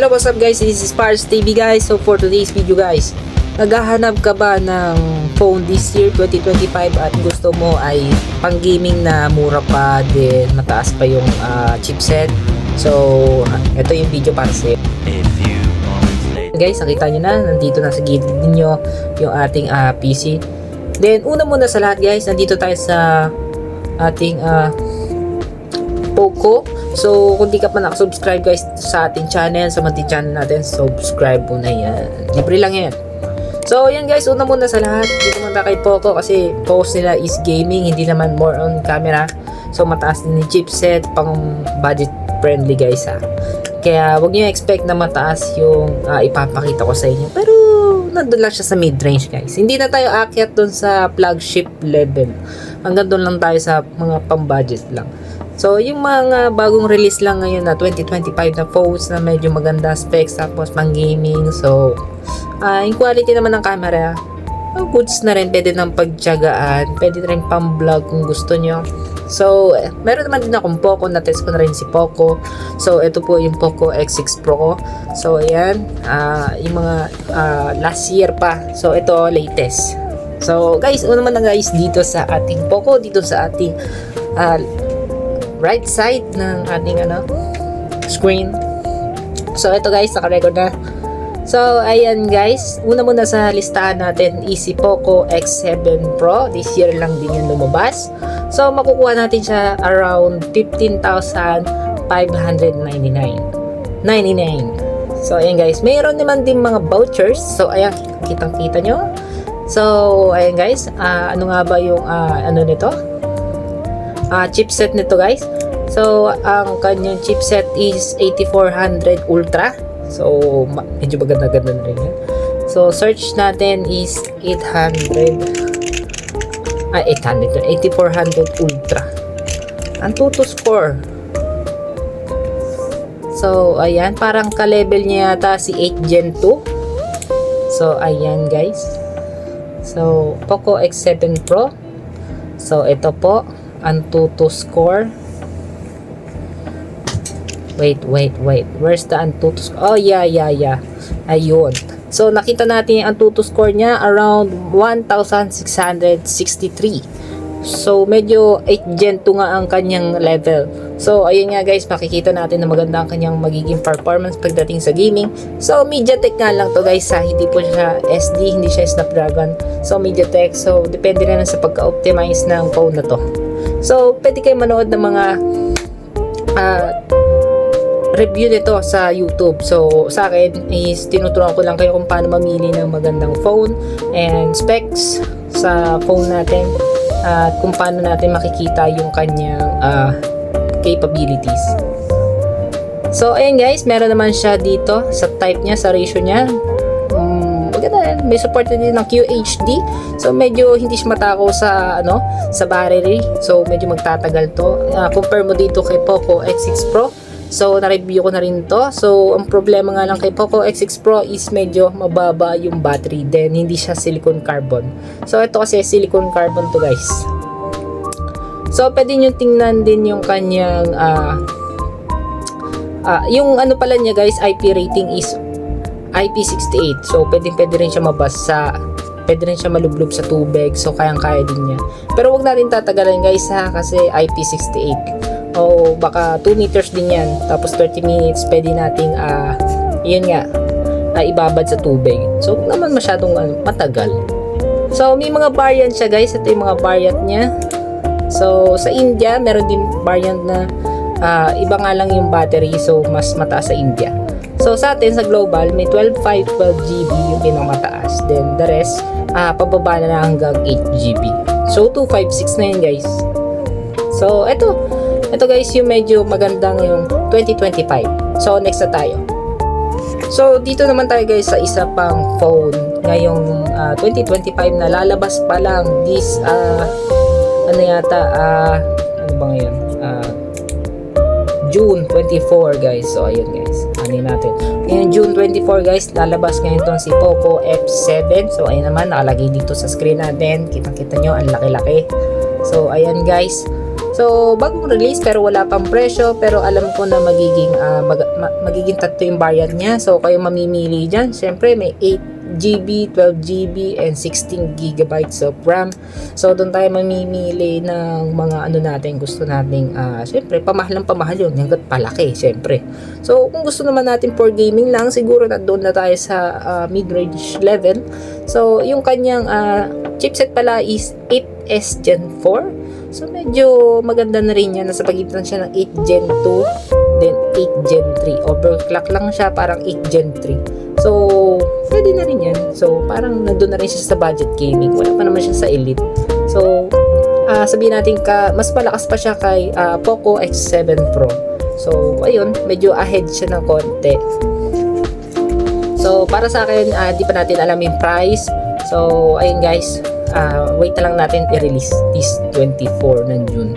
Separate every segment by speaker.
Speaker 1: Hello, what's up guys? This is Pars TV guys. So for today's video guys, naghahanap ka ba ng phone this year 2025 at gusto mo ay pang gaming na mura pa din mataas pa yung chipset? So ito yung video para sa guys. Nakita nyo na, nandito na sa gilid ninyo yung ating PC. Then una muna sa lahat guys, nandito tayo sa ating Poco. So kung di ka pa nakasubscribe guys sa ating channel, sa munting channel natin, subscribe mo na yan, libre lang yan. So yan guys, una muna sa lahat, dito muna kay Poco kasi post nila is gaming, hindi naman more on camera. So mataas din yung chipset, pang budget friendly guys ha. Kaya wag niyo expect na mataas yung ipapakita ko sa inyo, pero nandun lang siya sa mid-range guys. Hindi na tayo akyat dun sa flagship level, hanggang dun lang tayo sa mga pang-budget lang. So yung mga bagong release lang ngayon na 2025 na phones na medyo maganda specs tapos pang gaming. So yung quality naman ng camera, goods na rin, pwede nang pagtiyagaan, pwede rin pang vlog kung gusto nyo. So meron naman din akong Poco, na-test ko na rin si Poco. So ito po yung Poco X6 Pro ko. So ayan, yung mga last year pa. So ito latest. So guys, una naman na guys dito sa ating Poco, dito sa ating right side ng ating screen. So ito guys, naka-record na. So ayan guys, una muna sa listahan natin is si Poco X7 Pro. This year lang din yung lumabas. So makukuha natin siya around 15,599. So ayan guys, mayroon naman din mga vouchers. So ayan, kitang-kita nyo. So ayan guys, ano nga ba yung nito? Chipset nito guys. So ang kanyang chipset is 8400 Ultra. So medyo maganda-ganda na rin yan. So search natin is 8400 Ultra. Antutu score. So ayan, parang ka-level niya yata si 8 Gen 2. So ayan guys. So Poco X7 Pro. So ito po Antutu score. Wait. Where's the Antutu score? Oh, yeah. Ayun. So, nakita natin yung Antutu score niya around 1,663. So, medyo 8 Gen 2 nga ang kanyang level. So, ayun nga guys, makikita natin na maganda ang kanyang magiging performance pagdating sa gaming. So, MediaTek nga lang to guys ha. Hindi po siya SD, hindi siya Snapdragon. So, MediaTek. So, depende na sa pagka-optimize ng phone na to. So, pwede kayo manood ng mga review nito sa YouTube. So sa akin is tinuturuan ko lang kayo kung paano mamili ng magandang phone and specs sa phone natin at kung paano natin makikita yung kanyang capabilities. So ayan guys, meron naman siya dito sa type niya, sa ratio niya. Maganda, may support din ng QHD. So medyo hindi siya matako sa sa battery. So medyo magtatagal to. Compare mo dito kay Poco X6 Pro. So, na-review ko na rin to. So, ang problema nga lang kay Poco X6 Pro is medyo mababa yung battery. Then, hindi siya silicone carbon. So, ito kasi silicone carbon to guys. So, pwede nyo tingnan din yung kanyang yung pala niya guys, IP rating is IP68. So, pwede rin siya mabasa. Pwede rin siya malublob sa tubig. So, kayang-kaya din niya. Pero, wag natin tatagalan guys ha, kasi IP68. O baka 2 meters din yan, tapos 30 minutes pwede nating yun nga ibabad sa tubig. So naman masyadong matagal. So may mga variant siya guys. Ito yung mga variant niya. So sa India meron din variant na iba nga lang yung battery, so mas mataas sa India. So sa atin sa global may 12.5, 12GB yung pinakamataas, then the rest pababa na hanggang 8GB. So 256 na yun guys. So ito guys yung medyo magandang yung 2025. So next na tayo. So dito naman tayo guys sa isa pang phone ngayong 2025 na lalabas pa lang this ano ba ngayon? June 24 guys. So ayun guys, ano natin. Ngayon June 24 guys, lalabas ngayon tong si Poco F7. So ayun naman, nakalagay dito sa screen natin. Kitang-kita nyo, ang laki-laki. So ayan guys. So, bagong release pero wala pang presyo, pero alam ko na magiging tatlo yung variant niya. So, kayo mamimili dyan. Siyempre, may 8GB, 12GB, and 16GB of RAM. So, doon tayo mamimili ng mga ano natin, gusto nating, siyempre, pamahal yun, hanggat palaki, siyempre. So, kung gusto naman natin for gaming lang, siguro na doon na tayo sa mid-range level. So, yung kanyang chipset pala is 8S Gen 4. So, medyo maganda na rin yan. Nasa pagitan siya ng 8 Gen 2, then 8 Gen 3. Overclock lang siya, parang 8 Gen 3. So, pwede na rin yan. So, parang nandun na rin siya sa budget gaming. Wala pa naman siya sa elite. So, sabihin natin mas malakas pa siya kay Poco X7 Pro. So, ayun, medyo ahead siya ng konti. So, para sa akin, di pa natin alam yung price. So, ayun guys, wait na lang natin i-release this 24 ng June.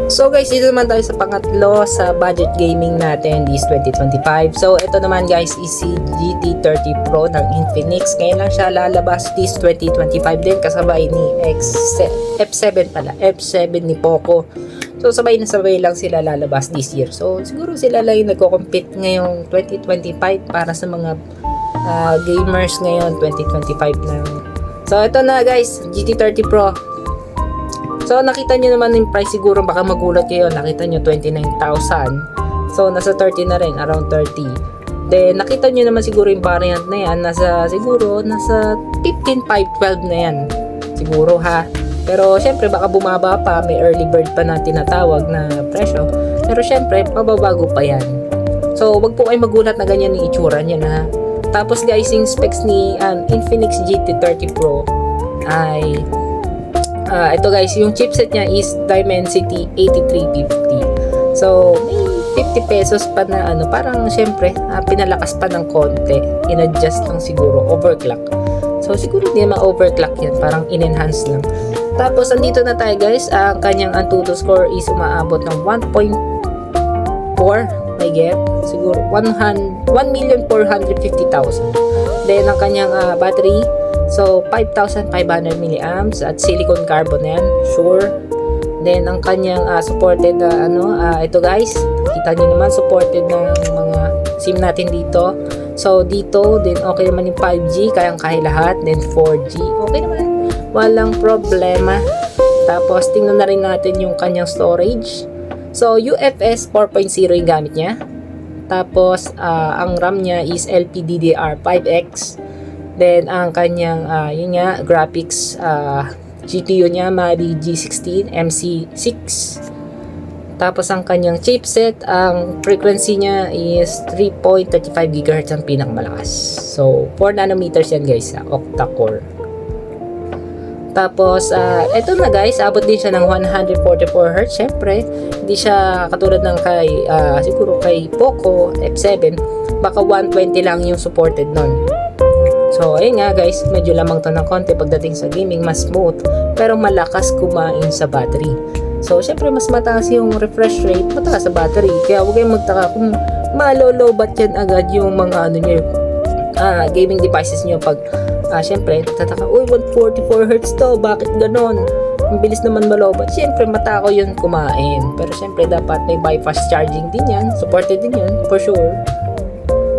Speaker 1: So guys, dito naman tayo sa pangatlo sa budget gaming natin this 2025. So ito naman guys is si GT30 Pro ng Infinix. Ngayon lang siya lalabas this 2025 din, kasabay ni F7 ni Poco. So sabay na sabay lang sila lalabas this year. So siguro sila lang yung nagko-compete ngayong 2025 para sa mga gamers ngayon 2025 na. So ito na guys, GT30 Pro. So nakita nyo naman yung price, siguro baka magulat kayo, nakita nyo 29,000. So nasa 30 na rin, around 30. Then nakita nyo naman siguro yung variant na yan, nasa 15,512 na yan. Siguro ha. Pero syempre baka bumaba pa, may early bird pa na tinatawag na presyo. Pero syempre pababago pa yan. So wag po kayo magulat na ganyan yung itsura niya na. Tapos guys, yung specs ni Infinix GT30 Pro ay ito guys, yung chipset niya is Dimensity 8350. So may 50 pesos pa na parang syempre pinalakas pa ng konti, in-adjust lang siguro, overclock. So siguro hindi ma-overclock yan, parang in-enhance lang. Tapos andito na tayo guys, ang kanyang Antutu score is umaabot ng 1.4, may get siguro 1,450,000. Then ang kanyang battery, so 5,500 milliamps at silicon carbon yan, sure. Then ang kanyang supported na ito guys, kita niyo naman supported ng mga SIM natin dito. So dito din okay naman yung 5G, kayang-kaya lahat. Then 4G, okay naman, walang problema. Tapos tingnan na rin natin yung kanyang storage. So UFS 4.0 yung gamit niya. Tapos ang RAM niya is LPDDR5X. Then ang kanyang yun nga, graphics GPU niya Mali G16 MC6. Tapos ang kanyang chipset, ang frequency niya is 3.35 GHz ang pinakamalakas. So 4 nanometers yan guys, octa-core. Tapos eto na guys, abot din siya ng 144 Hz. Syempre hindi siya katulad ng siguro kay Poco F7, baka 120 lang yung supported nun. So ayun nga guys, medyo lamang to ng konti pagdating sa gaming, mas smooth pero malakas kumain sa battery. So syempre mas mataas yung refresh rate, mataas sa battery. Kaya huwag kayong magtaka kung malolobat yan agad yung mga gaming devices nyo pag syempre tataka, uy 144 Hz to, bakit ganon? Ang bilis naman malobat. Syempre matako yun kumain. Pero syempre dapat may bypass charging din yan, supported din yan for sure.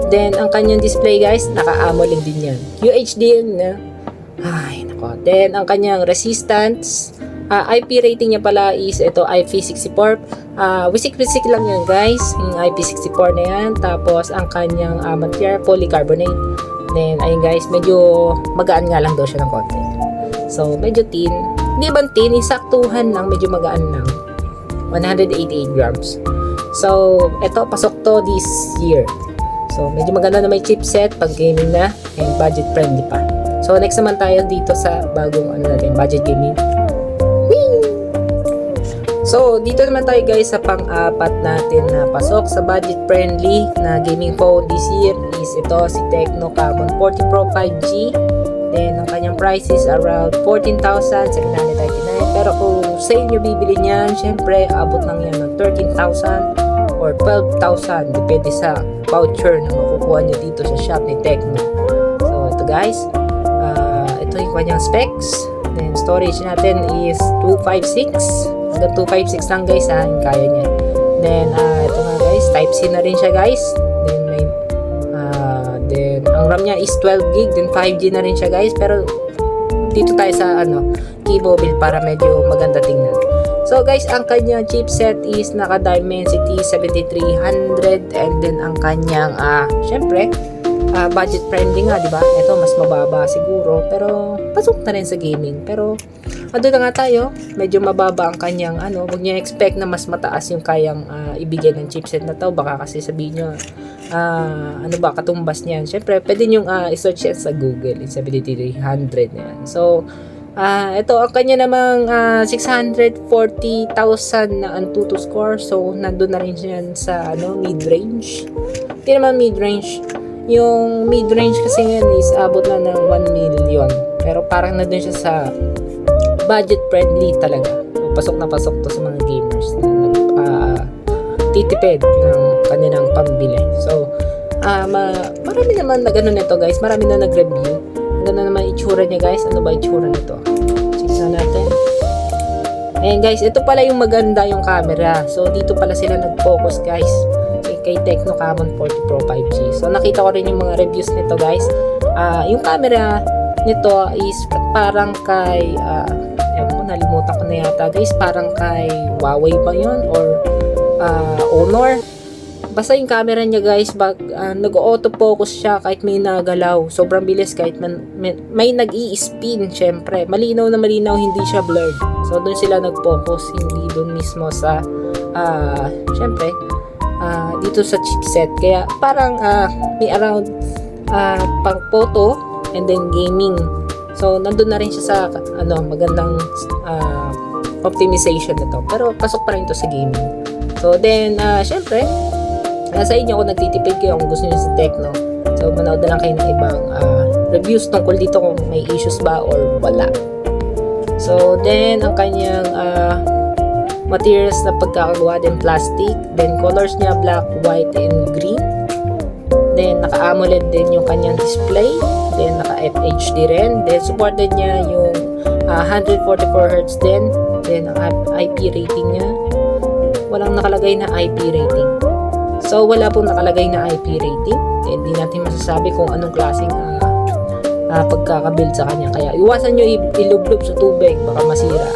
Speaker 1: Then ang kanyang display guys, naka-AMOLED din yan, UHD yun na. Ay nako. Then ang kanyang resistance, IP rating niya pala is ito IP64. Wisik-wisik lang yan guys, yung IP64 na yan. Tapos ang kanyang material polycarbonate. Then ayun guys, medyo magaan nga lang daw siya ng konti. So medyo thin, hindi ba thin, saktuhan lang, medyo magaan lang. 188 grams. So ito, pasok to this year. So medyo maganda na may chipset pag gaming na, and budget friendly pa. So next naman tayo dito sa bagong budget gaming. So dito naman tayo guys sa pang-apat natin na pasok sa budget friendly na gaming phone this year is ito si Tecno Camon 40 Pro 5G. Then ang kanyang price is around 14,799. Pero kung sa inyo bibili niyan, syempre abot lang yan ng 13,000 or 12,000, depende sa voucher na makukuha nyo dito sa shop ni Tecno. So ito guys, ito yung kanyang specs. Then storage natin is 256 Hanggang 256 lang guys ha, yung kaya niya. Then, ito nga guys, type C na rin siya guys. Then, then ang RAM niya is 12 gig, then 5G na rin siya guys. Pero, dito tayo sa Kibo build para medyo maganda tingnan. So guys, ang kanyang chipset is naka Dimensity 7300, and then ang kanyang syempre budget friendly nga, di ba? Ito mas mababa siguro, pero pasok na rin sa gaming. Pero ano na nga tayo, medyo mababa ang kanyang wag niyo expect na mas mataas yung kayang ibigay ng chipset na to. Baka kasi sabihin niyo katumbas niyan. Syempre, pwede niyo i-search yan sa Google, yung 7300 na yan. So ito, ang kanya namang 640,000 na Antutu score. So, nandun na rin siya sa mid-range. Hindi naman mid-range. Yung mid-range kasi ngayon is abot na ng 1 million. Pero parang nandun siya sa budget friendly talaga. So, pasok na pasok to sa mga gamers na titipid ng kanilang pambili. So, marami naman na ganun nito guys. Marami na nag-review. Ganda naman itsura niya guys. Ano ba itsura nito? Check natin. Ayan guys, ito pala yung maganda yung camera. So dito pala sila nag-focus guys. Kay Tecno Camon 40 Pro 5G. So nakita ko rin yung mga reviews nito guys. Yung camera nito is parang kay nalimutan ko na yata guys. Parang kay Huawei ba yun? Or Honor. Basta yung camera niya guys, nag-auto-focus siya kahit may nagalaw. Sobrang bilis kahit may nag-i-spin syempre. Malinaw na malinaw, hindi siya blurred. So doon sila nag-focus, hindi doon mismo sa syempre dito sa chipset. Kaya parang may around pang photo and then gaming. So nandun na rin siya sa magandang optimization na to. Pero pasok pa rin to sa gaming. So then syempre sa inyo kung nagtitipid kayo kung gusto niyo sa Tecno. So manood na lang kayo ng ibang reviews tungkol dito kung may issues ba or wala. So then ang kanyang materials na pagkakagawa din plastic. Then colors niya black, white, and green. Then naka-AMOLED din yung kanyang display. Then naka-FHD rin. Then supported niya yung 144Hz din. Then ang IP rating niya, walang nakalagay na IP rating. So, wala pong nakalagay na IP rating. Hindi natin masasabi kung anong klaseng pagkakabuild sa kanya. Kaya, iwasan nyo ilublob sa tubig. Baka masira.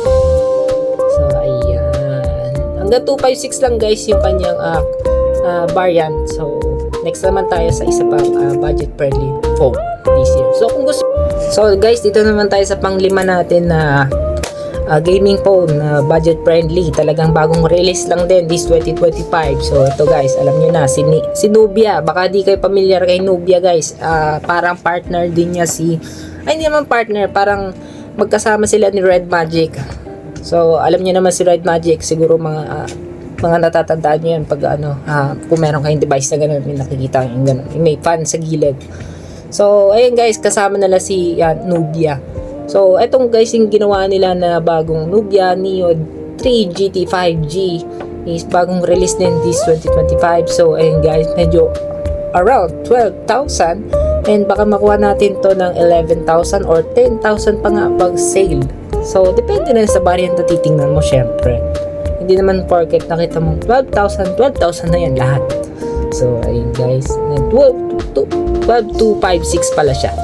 Speaker 1: So, ayan. Hanggang 256 lang guys yung kanyang variant. So, next naman tayo sa isa pang budget-friendly phone this year. So, kung gusto... So, guys, dito naman tayo sa pang-5 natin na gaming phone na budget friendly, talagang bagong release lang din this 2025. So ito guys, alam niyo na si Nubia. Baka di kayo familiar kay Nubia guys. Parang partner din niya hindi naman partner, parang magkasama sila ni Red Magic. So alam niyo naman si Red Magic, siguro mga natatandaan niyo yan pag kung meron kayong device na gano'n, may nakikita yung gano'n, may fan sa gilid. So ayun guys, kasama nila si Nubia. So, etong guys yung ginawa nila na bagong Nubia Neo 3 GT 5G is bagong release din this 2025. So, ayun guys, medyo around 12,000 and baka makuha natin to ng 11,000 or 10,000 pa nga pag sale. So, depende na sa variant na titingnan mo syempre. Hindi naman porket nakita mo 12,000 na yan lahat. So, ayun guys, 12256 pala siya.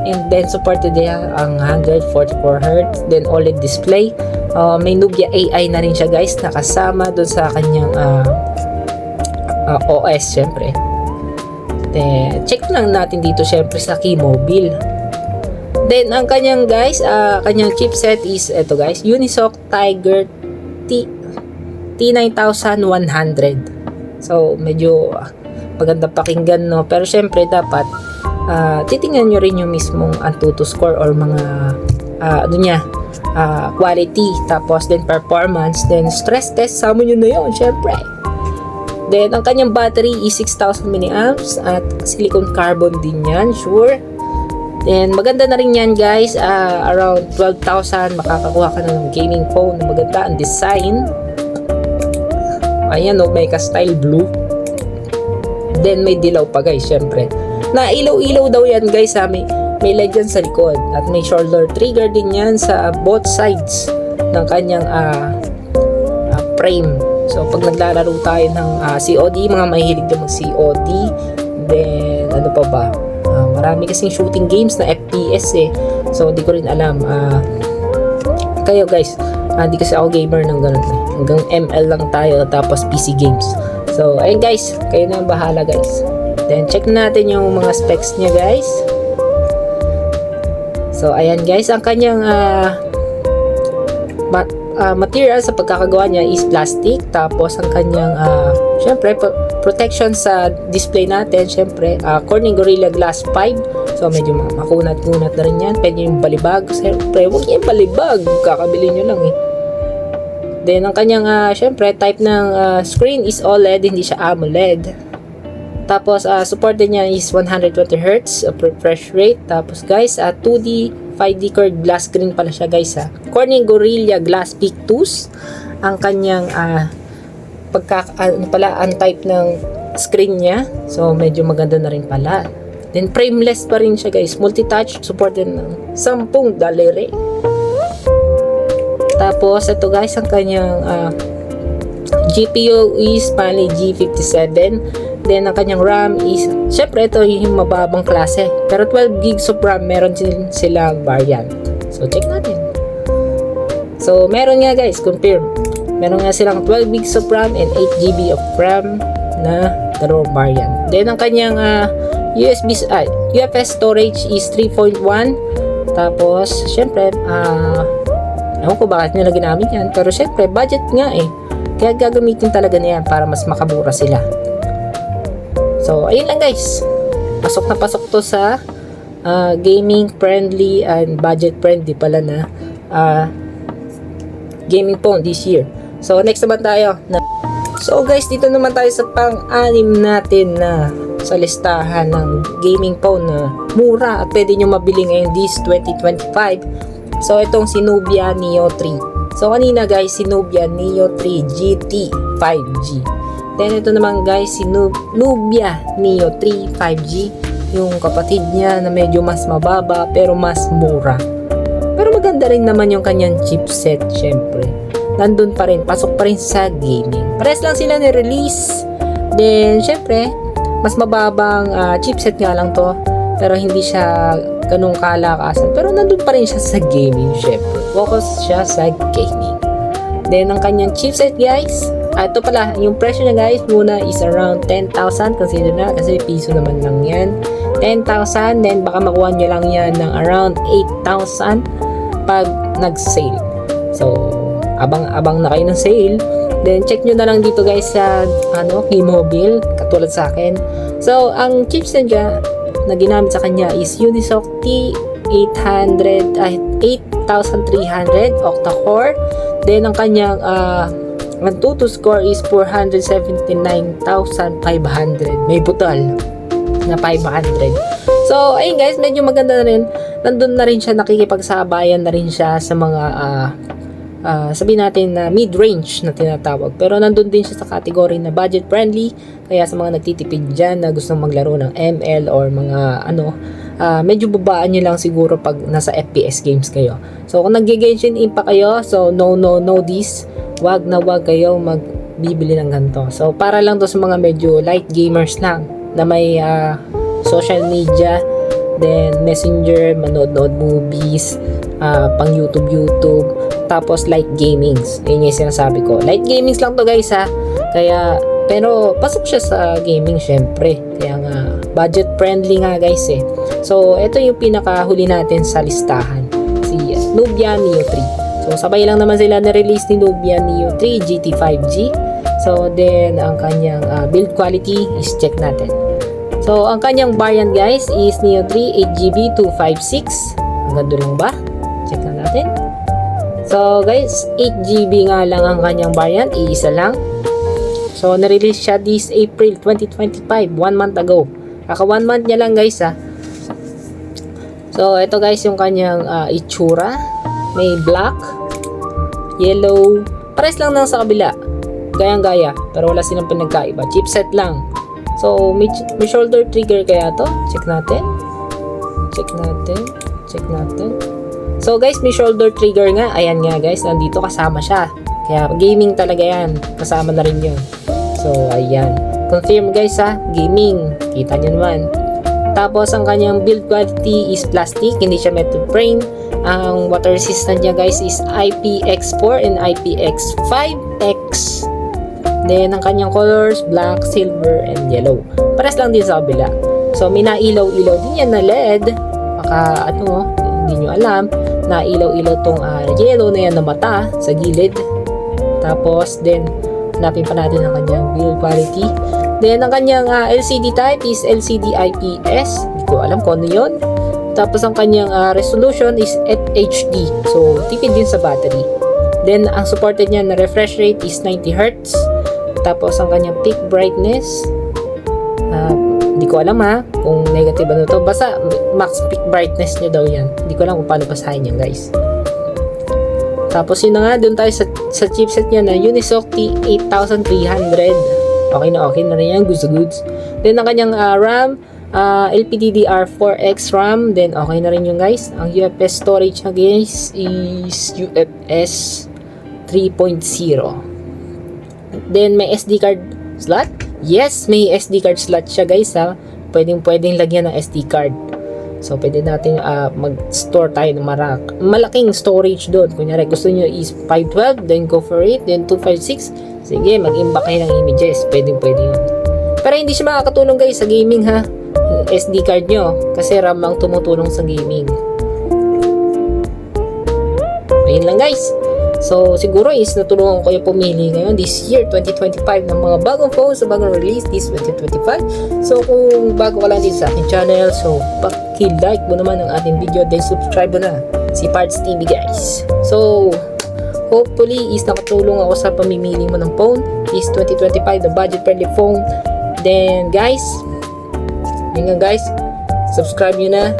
Speaker 1: And then supported niya ang 144Hz, then OLED display. May Nubia AI na rin siya guys, nakasama doon sa kanyang OS syempre. Then check lang natin dito syempre sa Keymobile. Then ang kanyang guys, kanyang chipset is ito guys, Unisoc Tiger T9100. So medyo maganda pakinggan no, pero syempre dapat titingnan nyo rin yung mismong Antutu score or mga quality, tapos then performance, then stress test, sama nyo na yun syempre. Then ang kanyang battery is 6,000 mAh at silicone carbon din yan, sure. Then maganda na rin yan guys, around 12,000 makakakuha ka na ng gaming phone na maganda ang design. Ayan may ka-style blue. Then may dilaw pa guys syempre. Na ilaw-ilaw daw yan guys may LED yan sa likod at may shoulder trigger din yan sa both sides. ng kanyang frame. So pag naglalaro tayo ng COD, mga mahilig din mag COD, then ano pa ba, marami kasing shooting games na FPS so di ko rin alam kayo guys, di kasi ako gamer ng ganun hanggang ML lang tayo tapos PC games. So ayun guys, kayo na ang bahala guys. Then check natin yung mga specs niya guys. So ayan guys, ang kanyang material sa pagkakagawa niya is plastic. Tapos ang kanyang syempre protection sa display natin, syempre Corning Gorilla Glass 5. So medyo makunat-kunat na rin yan. Pwede yung balibag, syempre huwag yung balibag, kakabili nyo lang Then ang kanyang syempre type ng screen is OLED, hindi siya AMOLED. Tapos supported niya is 120Hz refresh rate. Tapos guys, 2D 5D curved glass screen pala siya guys Corning Gorilla Glass Peak 2 ang kanyang ang type ng screen niya. So medyo maganda na rin pala. Then frameless pa rin siya guys. Multi-touch, supported ng 10 daliri. Tapos ito guys, ang kanyang GPU is Mali G57. Then ang kanyang RAM is, syempre ito yung mababang klase, pero 12 gigs of RAM meron silang variant. So check natin. So meron nga guys, confirm, meron nga silang 12 gigs of RAM and 8 GB of RAM na dalawang variant. Then ang kanyang UFS storage is 3.1. Tapos syempre ewan ko bakit nila ginamit yan, pero syempre budget nga kaya gagamitin talaga na yan para mas makamura sila. So, ayun lang guys. Pasok na pasok to sa gaming friendly and budget friendly pala na gaming phone this year. So, next naman tayo. So guys, dito naman tayo sa pang-anim natin na sa listahan ng gaming phone na mura at pwede nyo mabili ngayon this 2025. So, itong si Nubia Neo 3. So, kanina guys, si Nubia Neo 3 GT 5G. Then ito naman guys, si Nubia Neo 3 5G, yung kapatid niya na medyo mas mababa pero mas mura. Pero maganda rin naman yung kanyang chipset, syempre. Nandun pa rin, pasok pa rin sa gaming. Pares lang sila ni-release. Then syempre, mas mababang chipset nga lang to, pero hindi siya ganung kalakasan. Pero nandun pa rin siya sa gaming, syempre. Focus siya sa gaming. Then ang kanyang chipset guys, ito pala, yung presyo niya guys muna is around 10,000. Consider na kasi piso naman lang yan. 10,000, then baka makuha nyo lang yan ng around 8,000 pag nag-sale. So, abang na kayo ng sale. Then check nyo na lang dito guys sa T-Mobile, katulad sa akin. So, ang chipset niya na ginamit sa kanya is Unisoc T800 8300 octa-core. Then ang kanyang ang total score is 479,500. May butal na 500. So, ayun guys, medyo maganda na rin. Nandun na rin siya, nakikipagsabayan na rin siya sa mga sabihin natin na mid-range na tinatawag. Pero nandun din siya sa category na budget friendly. Kaya sa mga nagtitipid dyan na gustong maglaro ng ML or mga medyo babaan nyo lang siguro pag nasa FPS games kayo. So, kung nag-Genshin Impact kayo, so no this. Wag na wag kayo magbibili ng ganito. So, para lang to sa mga medyo light gamers lang na may social media, then messenger, manood movies, pang YouTube, tapos light gamings. Yun yung sinasabi ko. Light gamings lang to guys Kaya, pero pasok siya sa gaming syempre. Kaya nga, budget friendly nga guys So, ito yung pinakahuli natin sa listahan. Si Nubia Neo 3. So, sabay lang naman sila na-release ni Nubia Neo 3 GT 5G. So, then, ang kanyang build quality is check natin. So, ang kanyang variant guys is Neo 3 8GB 256. Ang ganda lang ba? Check na natin. So, guys, 8GB nga lang ang kanyang variant. Iisa lang. So, na-release siya this April 2025. 1 month ago. Kaka 1 month niya lang guys So, ito guys yung kanyang itsura. May black, yellow, pares lang lang sa kabila. Gayang-gaya, pero wala silang pinagkaiba. Chipset lang. So, may shoulder trigger kaya to. Check natin. So guys, may shoulder trigger nga. Ayan nga guys, nandito kasama siya. Kaya gaming talaga yan. Kasama na rin yun. So ayan. Confirm guys ha, gaming. Kita nyo naman. Tapos ang kanyang build quality is plastic, hindi siya metal frame. Ang water resistant niya guys is IPX4 and IPX5X. Then ang kanyang colors, black, silver, and yellow. Pares lang din sa kabila. So may nailaw-ilaw din yan na LED. Baka ano, hindi nyo alam. Nailaw-ilaw tong yellow na yan na mata sa gilid. Tapos then hanapin pa natin ang kanyang build quality. Then, ang kanyang LCD type is LCD IPS. Hindi ko alam kung ano yun. Tapos, ang kanyang resolution is HD. So, tipid din sa battery. Then, ang supported niya na refresh rate is 90 Hz. Tapos, ang kanyang peak brightness, hindi ko alam kung negative ano to. Basta, max peak brightness niya daw yan. Hindi ko alam kung paano basahin yan, guys. Tapos, yun na nga, doon tayo sa chipset niya na Unisoc T8300. Okay na rin yan, goods. Then, ang kanyang RAM, LPDDR4X RAM. Then, okay na rin yung guys. Ang UFS storage niya guys is UFS 3.0. Then, may SD card slot. Yes, may SD card slot siya guys ha. Pwedeng lagyan ng SD card. So, pwede natin mag-store tayo ng malaking storage doon. Kunyari, gusto nyo is 512, then go for it. Then, 256. Sige, mag-imbak kayo ng images. Pwede yun. Pero hindi siya makakatulong guys sa gaming ha. Yung SD card nyo. Kasi RAM ang tumutulong sa gaming. Ayun lang guys. So, siguro is natulungan ko kayo pumili ngayon this year, 2025, ng mga bagong phones sa bagong release this 2025. So, kung bago ka lang din sa aking channel, so, paki-like mo naman ang ating video, then subscribe mo na si Parts TV guys. So, hopefully is nakatulong ako sa pamimili mo ng phone. Is 2025 the budget friendly phone. Then guys, yun nga guys, subscribe nyo na.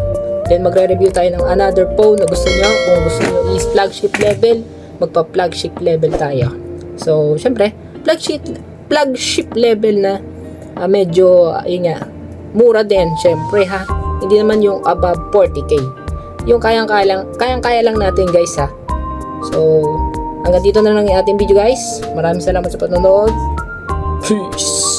Speaker 1: Then magre-review tayo ng another phone na gusto nyo. Kung gusto nyo is flagship level, magpa-flagship level tayo. So syempre, flagship level na medyo yun nga, mura din syempre ha. Hindi naman yung above 40k. Yung kayang-kaya lang natin guys ha. So hanggang dito na lang yung ating video guys. Maraming salamat sa panonood. Peace!